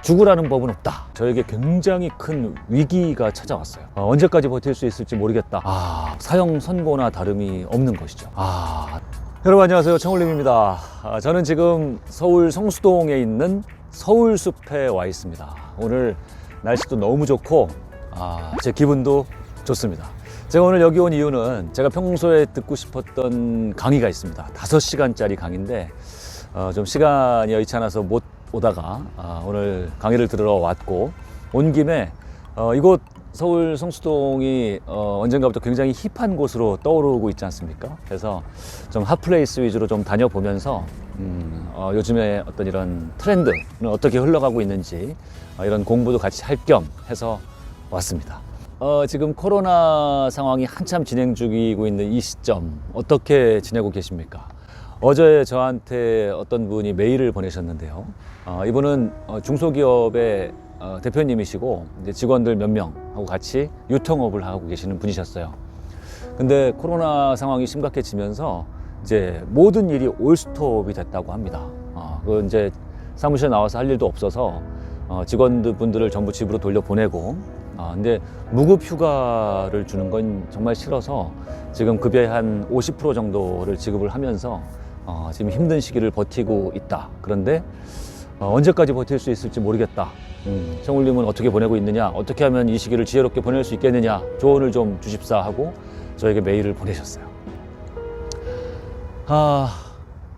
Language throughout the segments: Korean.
죽으라는 법은 없다. 저에게 굉장히 큰 위기가 찾아왔어요. 언제까지 버틸 수 있을지 모르겠다. 사형 선고나 다름이 없는 것이죠. 여러분 안녕하세요, 청울림입니다. 저는 지금 서울 성수동에 있는 서울숲에 와 있습니다. 오늘 날씨도 너무 좋고 제 기분도 좋습니다. 제가 오늘 여기 온 이유는 제가 평소에 듣고 싶었던 강의가 있습니다. 5시간짜리 강의인데 좀 시간이 여의치 않아서 못 오다가 오늘 강의를 들으러 왔고, 온 김에 이곳 서울 성수동이 언젠가부터 굉장히 힙한 곳으로 떠오르고 있지 않습니까? 그래서 좀 핫플레이스 위주로 좀 다녀보면서 요즘에 어떤 이런 트렌드는 어떻게 흘러가고 있는지 이런 공부도 같이 할 겸 해서 왔습니다. 지금 코로나 상황이 한참 진행 중이고 있는 이 시점 어떻게 지내고 계십니까? 어제 저한테 어떤 분이 메일을 보내셨는데요. 이분은 중소기업의 대표님이시고 이제 직원들 몇 명하고 같이 유통업을 하고 계시는 분이셨어요. 근데 코로나 상황이 심각해지면서 이제 모든 일이 올스톱이 됐다고 합니다. 그 이제 사무실에 나와서 할 일도 없어서 직원분들을 전부 집으로 돌려보내고, 근데 무급 휴가를 주는 건 정말 싫어서 지금 급여의 한 50% 정도를 지급을 하면서 지금 힘든 시기를 버티고 있다. 그런데 언제까지 버틸 수 있을지 모르겠다. 청울님은 어떻게 보내고 있느냐, 어떻게 하면 이 시기를 지혜롭게 보낼 수 있겠느냐, 조언을 좀 주십사 하고 저에게 메일을 보내셨어요.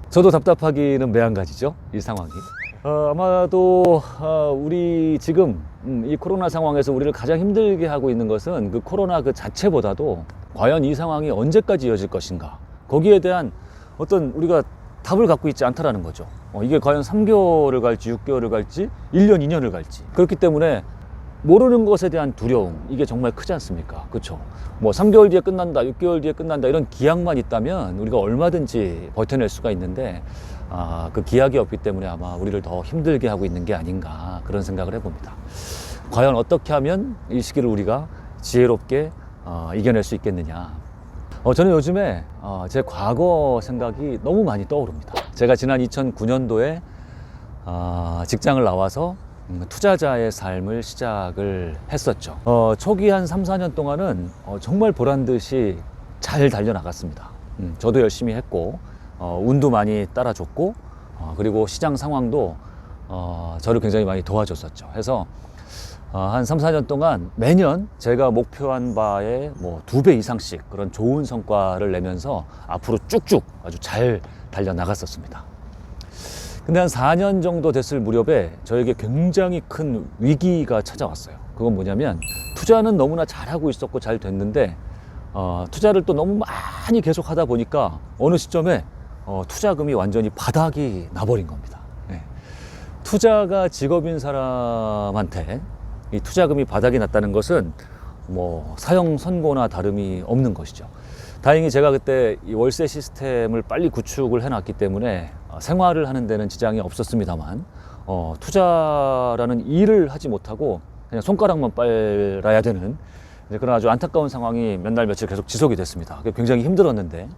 저도 답답하기는 매한가지죠, 이 상황이. 아마도 우리 지금 이 코로나 상황에서 우리를 가장 힘들게 하고 있는 것은 그 코로나 그 자체보다도 과연 이 상황이 언제까지 이어질 것인가, 거기에 대한 어떤 우리가 답을 갖고 있지 않다라는 거죠. 이게 과연 3개월을 갈지 6개월을 갈지 1년 2년을 갈지, 그렇기 때문에 모르는 것에 대한 두려움, 이게 정말 크지 않습니까? 그렇죠? 뭐 3개월 뒤에 끝난다, 6개월 뒤에 끝난다, 이런 기약만 있다면 우리가 얼마든지 버텨낼 수가 있는데 그 기약이 없기 때문에 아마 우리를 더 힘들게 하고 있는 게 아닌가, 그런 생각을 해봅니다. 과연 어떻게 하면 이 시기를 우리가 지혜롭게 이겨낼 수 있겠느냐. 저는 요즘에 제 과거 생각이 너무 많이 떠오릅니다. 제가 지난 2009년도에 직장을 나와서 투자자의 삶을 시작을 했었죠. 초기 한 3, 4년 동안은 정말 보란듯이 잘 달려나갔습니다. 저도 열심히 했고 운도 많이 따라줬고 그리고 시장 상황도 저를 굉장히 많이 도와줬었죠. 해서 한 3, 4년 동안 매년 제가 목표한 바에 뭐 2배 이상씩 그런 좋은 성과를 내면서 앞으로 쭉쭉 아주 잘 달려나갔었습니다. 근데 한 4년 정도 됐을 무렵에 저에게 굉장히 큰 위기가 찾아왔어요. 그건 뭐냐면, 투자는 너무나 잘하고 있었고 잘 됐는데 투자를 또 너무 많이 계속 하다 보니까 어느 시점에 투자금이 완전히 바닥이 나버린 겁니다. 네. 투자가 직업인 사람한테 이 투자금이 바닥이 났다는 것은 뭐 사형 선고나 다름이 없는 것이죠. 다행히 제가 그때 이 월세 시스템을 빨리 구축을 해놨기 때문에 생활을 하는 데는 지장이 없었습니다만 투자라는 일을 하지 못하고 그냥 손가락만 빨아야 되는 그런 아주 안타까운 상황이 몇 날 며칠 계속 지속이 됐습니다. 굉장히 힘들었는데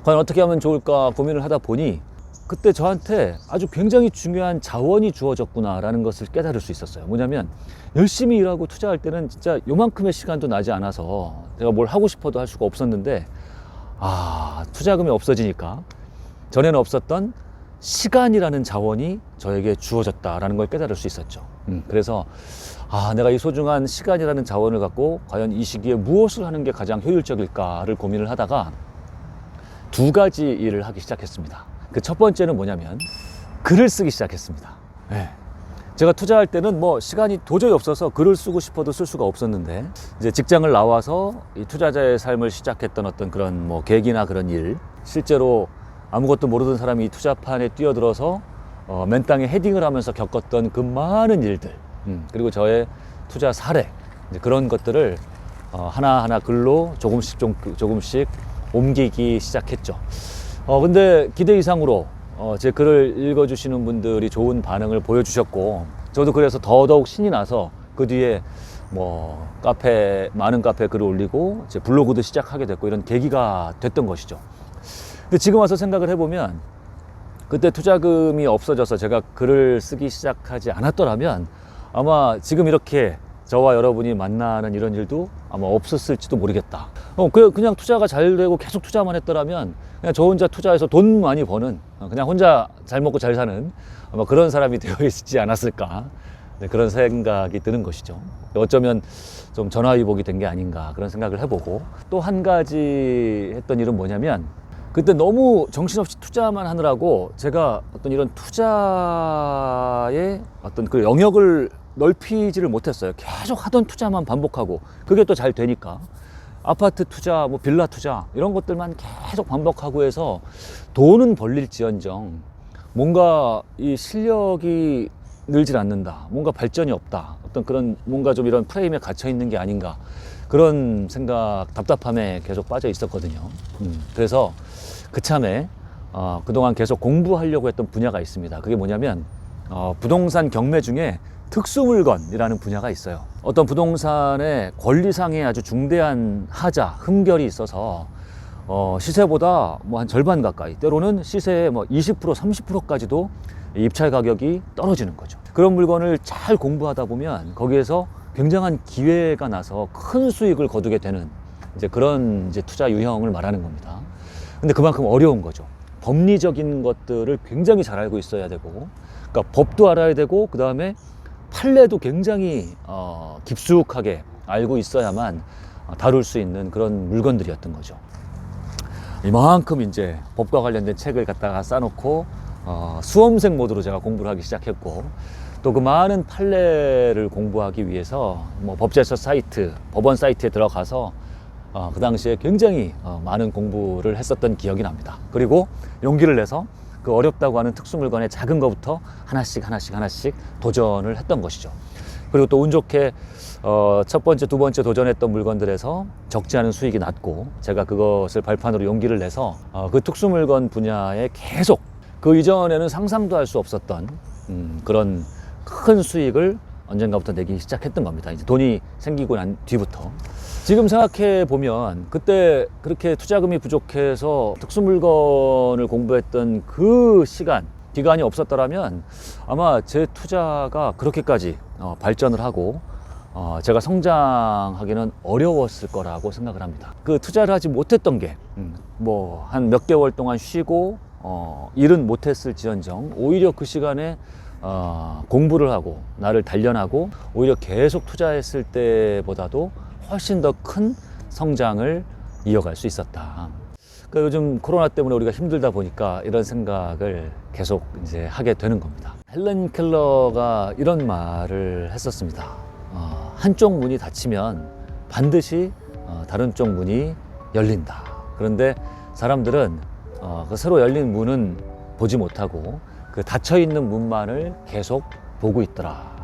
과연 어떻게 하면 좋을까 고민을 하다 보니 그때 저한테 아주 굉장히 중요한 자원이 주어졌구나라는 것을 깨달을 수 있었어요. 뭐냐면, 열심히 일하고 투자할 때는 진짜 요만큼의 시간도 나지 않아서 내가 뭘 하고 싶어도 할 수가 없었는데 투자금이 없어지니까 전에는 없었던 시간이라는 자원이 저에게 주어졌다라는 걸 깨달을 수 있었죠. 그래서 내가 이 소중한 시간이라는 자원을 갖고 과연 이 시기에 무엇을 하는 게 가장 효율적일까를 고민을 하다가 2가지 일을 하기 시작했습니다. 그 첫 번째는 뭐냐면, 글을 쓰기 시작했습니다. 네. 제가 투자할 때는 뭐 시간이 도저히 없어서 글을 쓰고 싶어도 쓸 수가 없었는데, 이제 직장을 나와서 이 투자자의 삶을 시작했던 어떤 그런 뭐 계기나 그런 일, 실제로 아무것도 모르던 사람이 이 투자판에 뛰어들어서 맨땅에 헤딩을 하면서 겪었던 그 많은 일들, 그리고 저의 투자 사례, 이제 그런 것들을 하나하나 글로 조금씩 옮기기 시작했죠. 근데 기대 이상으로 제 글을 읽어주시는 분들이 좋은 반응을 보여주셨고, 저도 그래서 더더욱 신이 나서 그 뒤에 뭐 많은 카페에 글을 올리고 제 블로그도 시작하게 됐고, 이런 계기가 됐던 것이죠. 근데 지금 와서 생각을 해보면 그때 투자금이 없어져서 제가 글을 쓰기 시작하지 않았더라면 아마 지금 이렇게 저와 여러분이 만나는 이런 일도 아마 없었을지도 모르겠다. 그냥 투자가 잘 되고 계속 투자만 했더라면 그냥 저 혼자 투자해서 돈 많이 버는, 그냥 혼자 잘 먹고 잘 사는 아마 그런 사람이 되어 있지 않았을까. 네, 그런 생각이 드는 것이죠. 어쩌면 좀 전화위복이 된 게 아닌가 그런 생각을 해보고, 또 한 가지 했던 일은 뭐냐면, 그때 너무 정신없이 투자만 하느라고 제가 어떤 이런 투자의 어떤 그 영역을 넓히지를 못했어요. 계속 하던 투자만 반복하고, 그게 또 잘 되니까 아파트 투자, 뭐 빌라 투자 이런 것들만 계속 반복하고 해서 돈은 벌릴지언정 뭔가 이 실력이 늘질 않는다, 뭔가 발전이 없다, 어떤 그런 뭔가 좀 이런 프레임에 갇혀 있는 게 아닌가, 그런 생각, 답답함에 계속 빠져 있었거든요. 그래서 그참에 그동안 계속 공부하려고 했던 분야가 있습니다. 그게 뭐냐면 부동산 경매 중에 특수물건이라는 분야가 있어요. 어떤 부동산의 권리상의 아주 중대한 하자, 흠결이 있어서 시세보다 뭐 한 절반 가까이, 때로는 시세의 뭐 20%, 30%까지도 입찰 가격이 떨어지는 거죠. 그런 물건을 잘 공부하다 보면 거기에서 굉장한 기회가 나서 큰 수익을 거두게 되는 이제 그런 이제 투자 유형을 말하는 겁니다. 근데 그만큼 어려운 거죠. 법리적인 것들을 굉장히 잘 알고 있어야 되고, 그러니까 법도 알아야 되고, 그 다음에 판례도 굉장히 깊숙하게 알고 있어야만 다룰 수 있는 그런 물건들이었던 거죠. 이만큼 이제 법과 관련된 책을 갖다가 쌓아놓고 수험생 모드로 제가 공부를 하기 시작했고, 또 그 많은 판례를 공부하기 위해서 뭐 법제처 사이트, 법원 사이트에 들어가서 그 당시에 굉장히 많은 공부를 했었던 기억이 납니다. 그리고 용기를 내서 그 어렵다고 하는 특수물건의 작은 거부터 하나씩 도전을 했던 것이죠. 그리고 또 운 좋게 첫 번째, 두 번째 도전했던 물건들에서 적지 않은 수익이 났고, 제가 그것을 발판으로 용기를 내서 그 특수물건 분야에 계속 그 이전에는 상상도 할 수 없었던 그런 큰 수익을 언젠가부터 내기 시작했던 겁니다. 이제 돈이 생기고 난 뒤부터. 지금 생각해 보면 그때 그렇게 투자금이 부족해서 특수물건을 공부했던 그 기간이 없었더라면 아마 제 투자가 그렇게까지 발전을 하고 제가 성장하기는 어려웠을 거라고 생각을 합니다. 그 투자를 하지 못했던 게 뭐 한 몇 개월 동안 쉬고 일은 못했을지언정 오히려 그 시간에 공부를 하고 나를 단련하고 오히려 계속 투자했을 때보다도 훨씬 더 큰 성장을 이어갈 수 있었다. 그러니까 요즘 코로나 때문에 우리가 힘들다 보니까 이런 생각을 계속 이제 하게 되는 겁니다. 헬렌 켈러가 이런 말을 했었습니다. 한쪽 문이 닫히면 반드시 다른 쪽 문이 열린다. 그런데 사람들은 그 새로 열린 문은 보지 못하고 그 닫혀있는 문만을 계속 보고 있더라.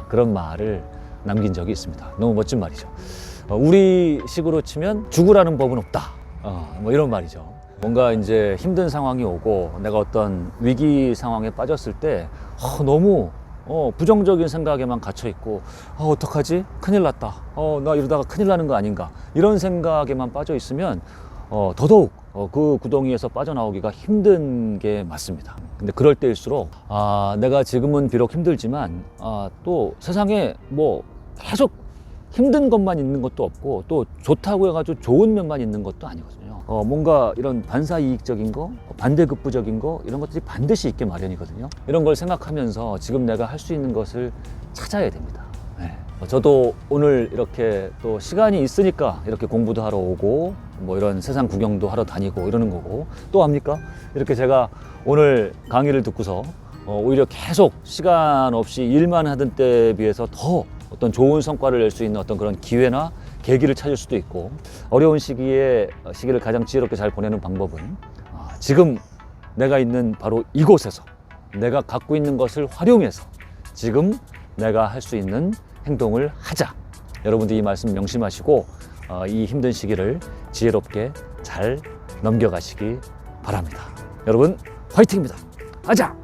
그런 말을 남긴 적이 있습니다. 너무 멋진 말이죠. 우리 식으로 치면 죽으라는 법은 없다. 뭐 이런 말이죠. 뭔가 이제 힘든 상황이 오고 내가 어떤 위기 상황에 빠졌을 때 너무 부정적인 생각에만 갇혀 있고 어떡하지? 큰일 났다. 나 이러다가 큰일 나는 거 아닌가? 이런 생각에만 빠져 있으면 더더욱 그 구덩이에서 빠져나오기가 힘든 게 맞습니다. 근데 그럴 때일수록 내가 지금은 비록 힘들지만 또 세상에 뭐 계속 힘든 것만 있는 것도 없고 또 좋다고 해가지고 좋은 면만 있는 것도 아니거든요. 뭔가 이런 반사이익적인 거, 반대급부적인 거 이런 것들이 반드시 있게 마련이거든요. 이런 걸 생각하면서 지금 내가 할 수 있는 것을 찾아야 됩니다. 네. 저도 오늘 이렇게 또 시간이 있으니까 이렇게 공부도 하러 오고 뭐 이런 세상 구경도 하러 다니고 이러는 거고, 또 합니까? 이렇게 제가 오늘 강의를 듣고서 오히려 계속 시간 없이 일만 하던 때에 비해서 더 어떤 좋은 성과를 낼 수 있는 어떤 그런 기회나 계기를 찾을 수도 있고, 어려운 시기를 가장 지혜롭게 잘 보내는 방법은 지금 내가 있는 바로 이곳에서 내가 갖고 있는 것을 활용해서 지금 내가 할 수 있는 행동을 하자. 여러분들 이 말씀 명심하시고 이 힘든 시기를 지혜롭게 잘 넘겨가시기 바랍니다. 여러분 화이팅입니다. 가자!